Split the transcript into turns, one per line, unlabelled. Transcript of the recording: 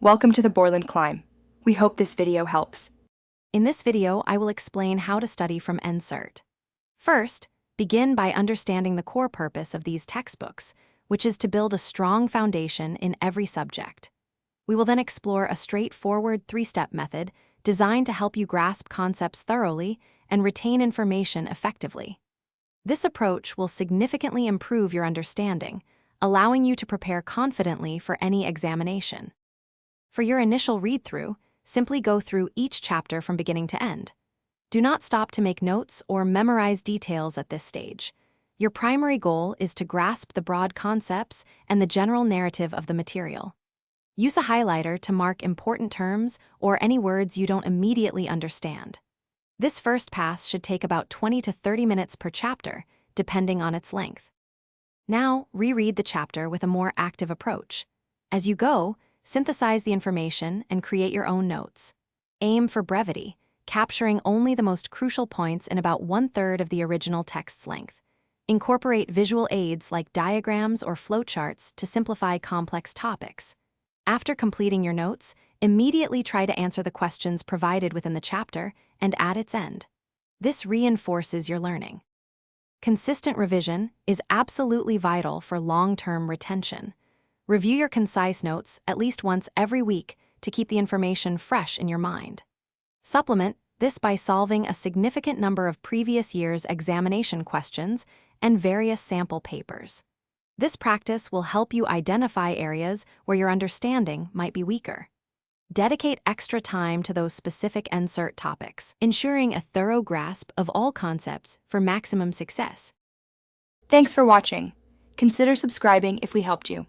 Welcome to the Borland Climb. We hope this video helps.
In this video, I will explain how to study from NCERT. First, begin by understanding the core purpose of these textbooks, which is to build a strong foundation in every subject. We will then explore a straightforward three-step method designed to help you grasp concepts thoroughly and retain information effectively. This approach will significantly improve your understanding, allowing you to prepare confidently for any examination. For your initial read-through, simply go through each chapter from beginning to end. Do not stop to make notes or memorize details at this stage. Your primary goal is to grasp the broad concepts and the general narrative of the material. Use a highlighter to mark important terms or any words you don't immediately understand. This first pass should take about 20 to 30 minutes per chapter, depending on its length. Now, reread the chapter with a more active approach. As you go, synthesize the information and create your own notes. Aim for brevity, capturing only the most crucial points in about 1/3 of the original text's length. Incorporate visual aids like diagrams or flowcharts to simplify complex topics. After completing your notes, immediately try to answer the questions provided within the chapter and at its end. This reinforces your learning. Consistent revision is absolutely vital for long-term retention. Review your concise notes at least once every week to keep the information fresh in your mind. Supplement this by solving a significant number of previous year's examination questions and various sample papers. This practice will help you identify areas where your understanding might be weaker. Dedicate extra time to those specific NCERT topics, ensuring a thorough grasp of all concepts for maximum success.
Thanks for watching. Consider subscribing if we helped you.